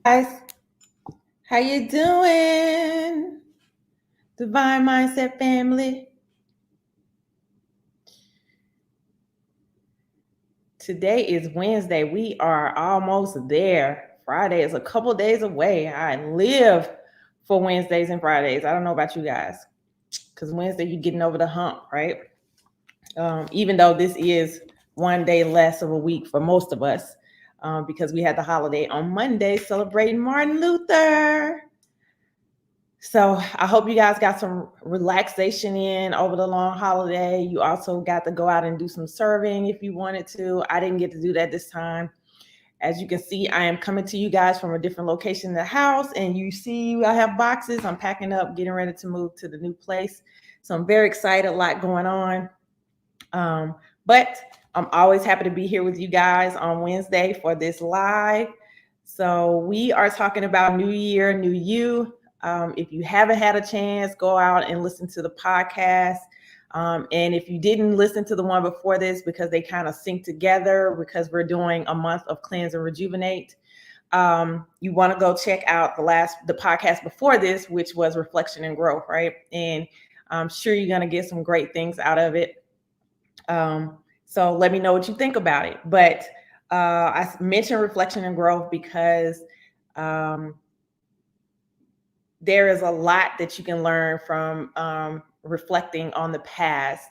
Guys, how you doing? Divine Mindset family. Today is Wednesday. We are almost there. Friday is a couple days away. I live for Wednesdays and Fridays. I don't know about you guys, because Wednesday you're getting over the hump, right? Even though this is one day less of a week for most of us, because we had the holiday on Monday celebrating Martin Luther. So I hope you guys got some relaxation in over the long holiday. You also got to go out and do some serving if you wanted to. I didn't get to do that this time. As you can see, I am coming to you guys from a different location in the house, and you see I have boxes. I'm packing up, getting ready to move to the new place. So I'm very excited, a lot going on. But I'm always happy to be here with you guys on Wednesday for this live. So we are talking about New Year, New You. If you haven't had a chance, go out and listen to the podcast. And if you didn't listen to the one before this, because they kind of sync together, because we're doing a month of Cleanse and Rejuvenate, you want to go check out the podcast before this, which was Reflection and Growth, right? And I'm sure you're going to get some great things out of it. So let me know what you think about it. But I mentioned reflection and growth because there is a lot that you can learn from reflecting on the past.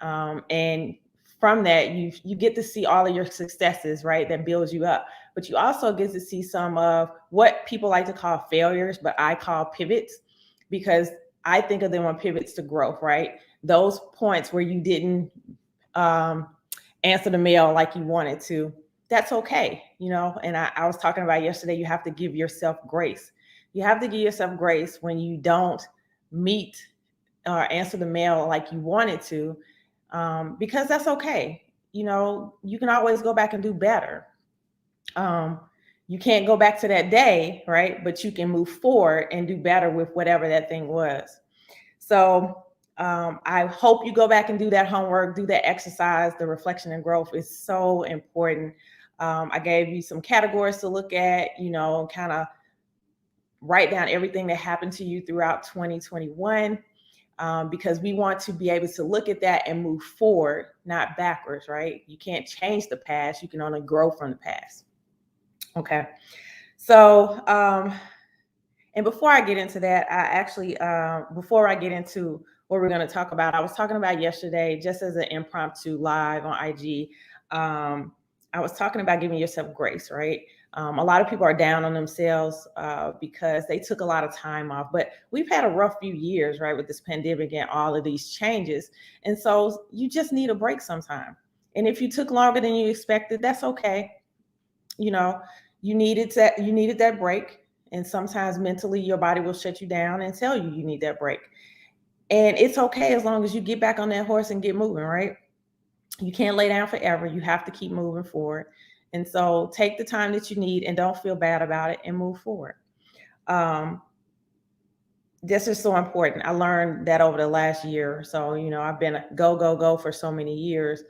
And from that, you get to see all of your successes, right? That builds you up. But you also get to see some of what people like to call failures, but I call pivots, because I think of them on pivots to growth, right? Those points where you didn't answer the mail like you wanted to, that's okay, And I was talking about yesterday, you have to give yourself grace. You have to give yourself grace when you don't meet or answer the mail like you wanted to, because that's okay. You can always go back and do better. You can't go back to that day, right? But you can move forward and do better with whatever that thing was. So I hope you go back and do that homework, do that exercise. The reflection and growth is so important. I gave you some categories to look at, kind of write down everything that happened to you throughout 2021, because we want to be able to look at that and move forward, not backwards, right? You can't change the past. You can only grow from the past. Okay. So, and before I get into that, before I get into what we're going to talk about, I was talking about yesterday, just as an impromptu live on IG. I was talking about giving yourself grace, right? A lot of people are down on themselves because they took a lot of time off, but we've had a rough few years, right, with this pandemic and all of these changes. And so you just need a break sometime. And if you took longer than you expected, that's okay. You needed that break. And sometimes mentally your body will shut you down and tell you need that break. And it's okay as long as you get back on that horse and get moving, right? You can't lay down forever. You have to keep moving forward. And so take the time that you need and don't feel bad about it and move forward. This is so important. I learned that over the last year or so. I've been a go, go, go for so many years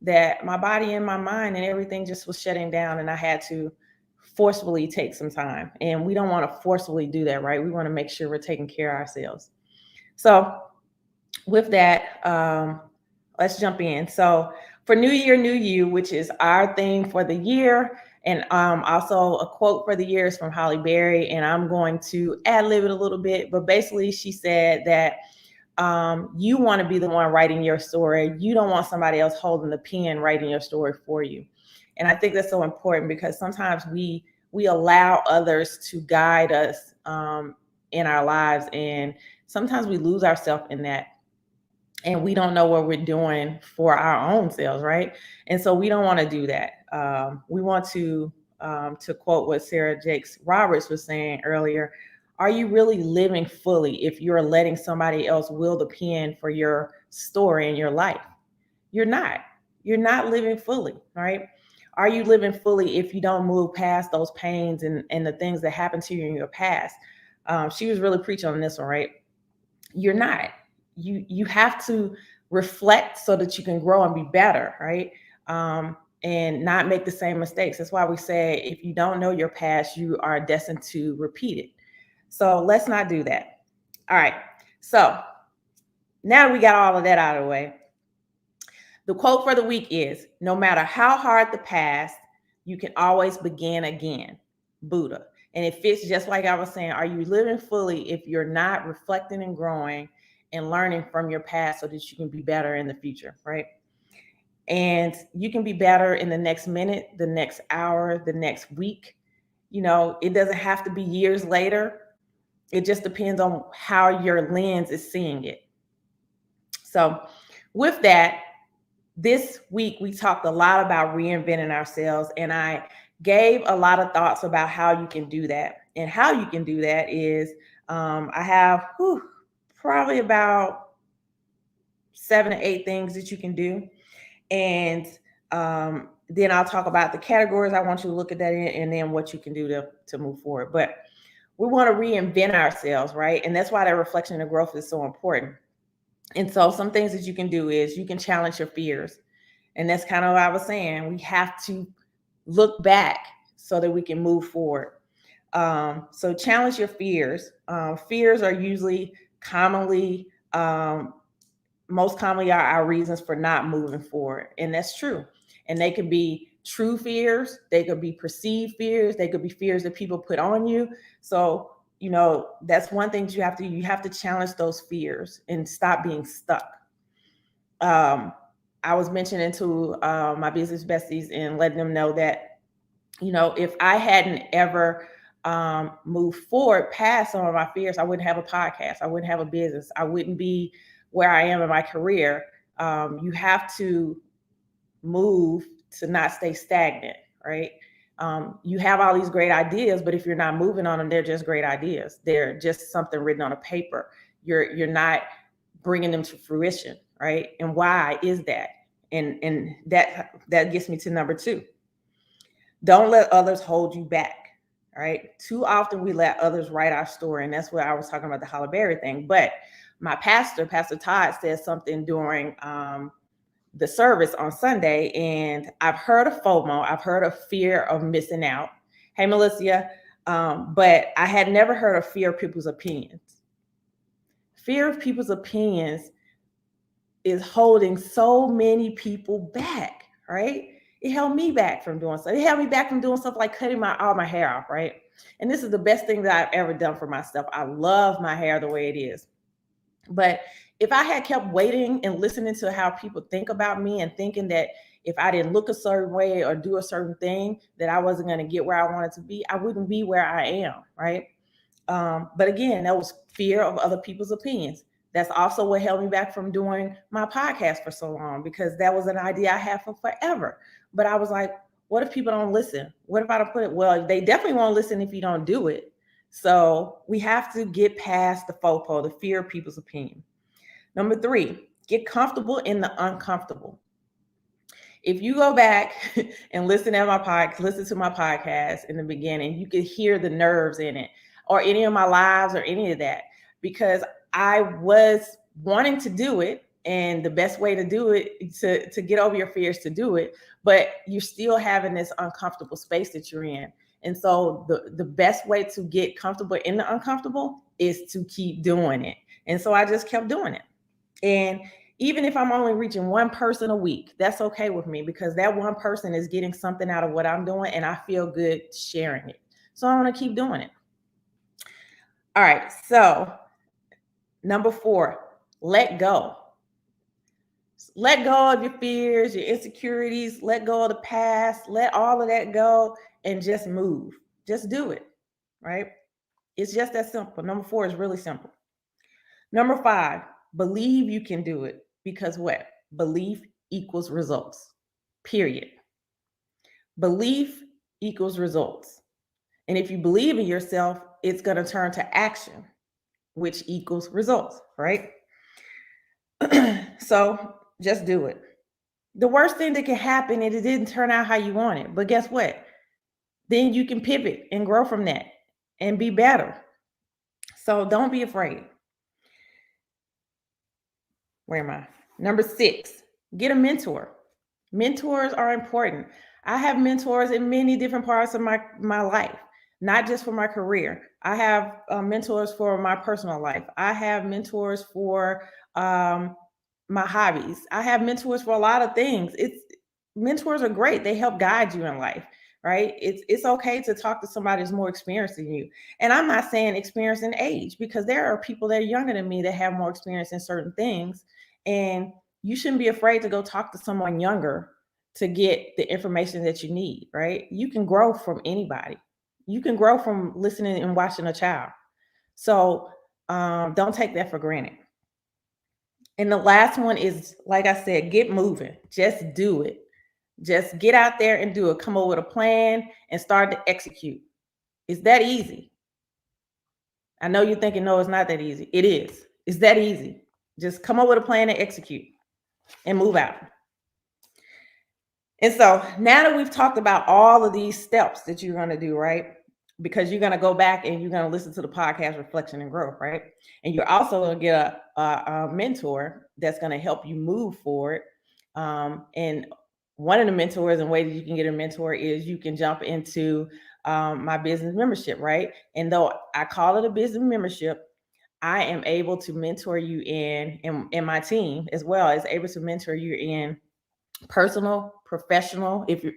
that my body and my mind and everything just was shutting down, and I had to forcefully take some time. And we don't want to forcefully do that, right? We want to make sure we're taking care of ourselves. So with that, let's jump in. So for New Year, New You, which is our theme for the year, and also a quote for the year is from Holly Berry, and I'm going to ad-lib it a little bit, but basically she said that you want to be the one writing your story. You don't want somebody else holding the pen writing your story for you. And I think that's so important, because sometimes we allow others to guide us in our lives, and sometimes we lose ourselves in that, and we don't know what we're doing for our own selves, right? And so we don't want to do that. We want to quote what Sarah Jakes Roberts was saying earlier, are you really living fully if you're letting somebody else wield the pen for your story and your life? You're not. You're not living fully, right? Are you living fully if you don't move past those pains and the things that happened to you in your past? She was really preaching on this one, right? You're not. You have to reflect so that you can grow and be better, right? and not make the same mistakes. That's why we say if you don't know your past, you are destined to repeat it. So let's not do that. All right. So now we got all of that out of the way. The quote for the week is, no matter how hard the past, you can always begin again. Buddha. And it fits just like I was saying. Are you living fully if you're not reflecting and growing and learning from your past so that you can be better in the future, right? And you can be better in the next minute, the next hour, the next week. It doesn't have to be years later. It just depends on how your lens is seeing it. So with that, this week we talked a lot about reinventing ourselves, and I gave a lot of thoughts about how you can do that. And how you can do that is I have probably about 7 to 8 things that you can do. And then I'll talk about the categories I want you to look at that in, and then what you can do to move forward. But we want to reinvent ourselves, right? And that's why that reflection and growth is so important. And so some things that you can do is you can challenge your fears. And that's kind of what I was saying. We have to look back so that we can move forward. So challenge your fears. Fears are usually most commonly are our reasons for not moving forward. And that's true. And they could be true fears. They could be perceived fears. They could be fears that people put on you. So, that's one thing you have to challenge those fears and stop being stuck. I was mentioning to my business besties and letting them know that, if I hadn't ever moved forward past some of my fears, I wouldn't have a podcast. I wouldn't have a business. I wouldn't be where I am in my career. You have to move to not stay stagnant, right? You have all these great ideas, but if you're not moving on them, they're just great ideas. They're just something written on a paper. You're not bringing them to fruition, right? And why is that? And that gets me to number 2. Don't let others hold you back. Right? Too often we let others write our story, and that's what I was talking about, the Halle Berry thing. But my Pastor Todd, said something during the service on Sunday, and I've heard of FOMO. I've heard of fear of missing out. Hey, Melissa, but I had never heard of fear of people's opinions. Fear of people's opinions is holding so many people back, right? It held me back from doing stuff. It held me back from doing stuff like cutting all my hair off, right? And this is the best thing that I've ever done for myself. I love my hair the way it is. But if I had kept waiting and listening to how people think about me and thinking that if I didn't look a certain way or do a certain thing, that I wasn't going to get where I wanted to be, I wouldn't be where I am, right? But again, that was fear of other people's opinions. That's also what held me back from doing my podcast for so long, because that was an idea I had for forever. But I was like, what if people don't listen? What if I don't put it? Well, they definitely won't listen if you don't do it. So we have to get past the FOPO, the fear of people's opinion. Number 3, get comfortable in the uncomfortable. If you go back and listen to my podcast in the beginning, you could hear the nerves in it, or any of my lives, or any of that, because I was wanting to do it, and the best way to do it, to get over your fears, to do it, but you're still having this uncomfortable space that you're in. And so the best way to get comfortable in the uncomfortable is to keep doing it. And so I just kept doing it. And even if I'm only reaching one person a week, that's okay with me, because that one person is getting something out of what I'm doing, and I feel good sharing it. So I want to keep doing it. All right. So number 4, let go. Let go of your fears, your insecurities, let go of the past, let all of that go, and just move. Just do it, right? It's just that simple. Number 4 is really simple. Number 5, believe you can do it, because what? Belief equals results, period. Belief equals results. And if you believe in yourself, it's going to turn to action, which equals results, right? So just do it. The worst thing that can happen is it didn't turn out how you wanted. But guess what? Then you can pivot and grow from that and be better. So don't be afraid. Where am I? Number 6, get a mentor. Mentors are important. I have mentors in many different parts of my life, not just for my career. I have mentors for my personal life. I have mentors for um, my hobbies. I have mentors for a lot of things. It's Mentors are great. They help guide you in life, right? It's okay to talk to somebody who's more experienced than you. And I'm not saying experience in age, because there are people that are younger than me that have more experience in certain things. And you shouldn't be afraid to go talk to someone younger to get the information that you need, right? You can grow from anybody. You can grow from listening and watching a child. So don't take that for granted. And the last one is, like I said, get moving. Just do it. Just get out there and do it. Come up with a plan and start to execute. It's that easy. I know you're thinking, no, it's not that easy. It is. It's that easy. Just come up with a plan and execute and move out. And so now that we've talked about all of these steps that you're going to do, right? Because you're going to go back and you're going to listen to the podcast Reflection and Growth, right? And you're also going to get a mentor that's going to help you move forward. And one of the mentors and ways you can get a mentor is you can jump into my business membership, right? And though I call it a business membership, I am able to mentor you in my team as well as able to mentor you in personal, professional, if you're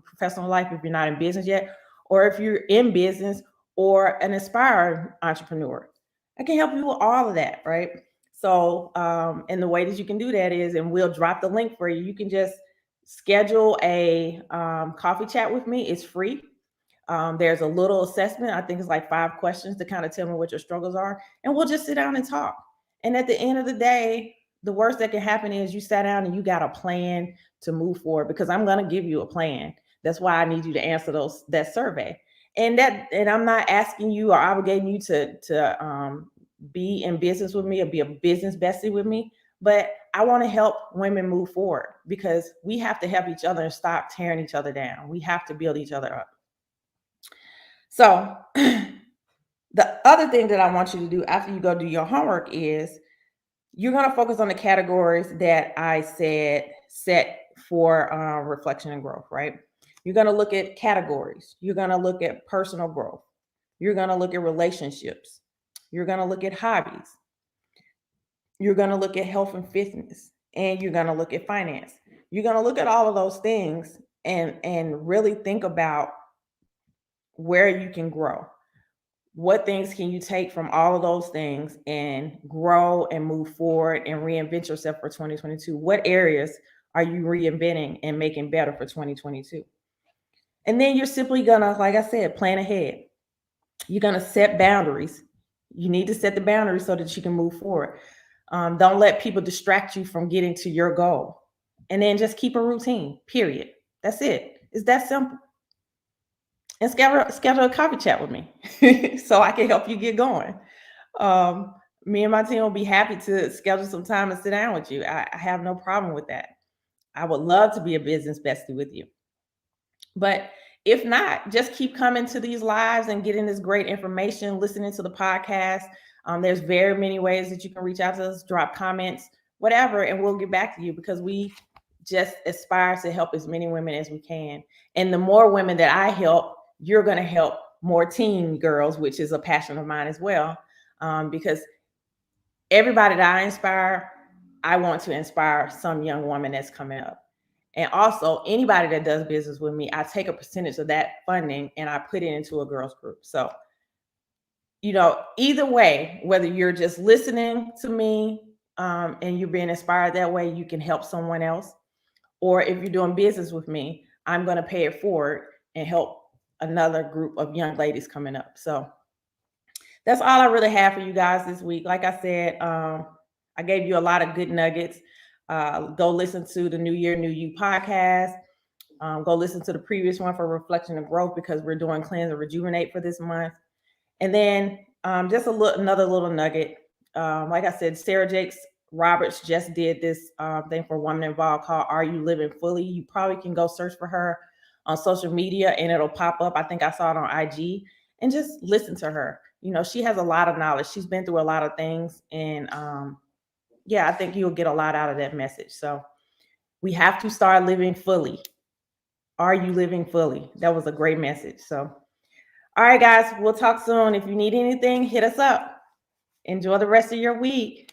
professional life, if you're not in business yet, or if you're in business or an aspiring entrepreneur. I can help you with all of that, right? So, and the way that you can do that is, and we'll drop the link for you. You can just schedule a coffee chat with me. It's free. There's a little assessment. I think it's like 5 questions to kind of tell me what your struggles are, and we'll just sit down and talk. And at the end of the day, the worst that can happen is you sat down and you got a plan to move forward, because I'm going to give you a plan. That's why I need you to answer that survey. And I'm not asking you or obligating you to be in business with me or be a business bestie with me, but I want to help women move forward, because we have to help each other and stop tearing each other down. We have to build each other up. So the other thing that I want you to do after you go do your homework is you're going to focus on the categories that I said set for reflection and growth, right? You're going to look at categories. You're going to look at personal growth. You're going to look at relationships. You're going to look at hobbies. You're going to look at health and fitness, and you're going to look at finance. You're going to look at all of those things and really think about where you can grow. What things can you take from all of those things and grow and move forward and reinvent yourself for 2022? What areas are you reinventing and making better for 2022? And then you're simply gonna, like I said, plan ahead. You're gonna set boundaries. You need to set the boundaries so that you can move forward. Don't let people distract you from getting to your goal. And then just keep a routine, period. That's it. It's that simple. And schedule a coffee chat with me so I can help you get going. Um, Me and my team will be happy to schedule some time and sit down with you. I have no problem with that. I would love to be a business bestie with you. But if not, just keep coming to these lives and getting this great information, listening to the podcast. There's very many ways that you can reach out to us, drop comments, whatever, and we'll get back to you, because we just aspire to help as many women as we can. And the more women that I help, you're going to help more teen girls, which is a passion of mine as well. Because everybody that I inspire, I want to inspire some young woman that's coming up. And also, anybody that does business with me, I take a percentage of that funding and I put it into a girls group. So, either way, whether you're just listening to me and you're being inspired that way, you can help someone else. Or if you're doing business with me, I'm going to pay it forward and help another group of young ladies coming up. So that's all I really have for you guys this week. Like I said, I gave you a lot of good nuggets. Go listen to the New Year, New You podcast. Go listen to the previous one for Reflection and Growth, because we're doing Cleanse and Rejuvenate for this month. And then just another little nugget. Like I said, Sarah Jakes Roberts just did this thing for Women Involved called Are You Living Fully? You probably can go search for her on social media and it'll pop up. I think I saw it on IG, and just listen to her. She has a lot of knowledge. She's been through a lot of things. And yeah, I think you'll get a lot out of that message. So We have to start living fully. Are you living fully? That was a great message. So, all right, guys, we'll talk soon. If you need anything, hit us up. Enjoy the rest of your week.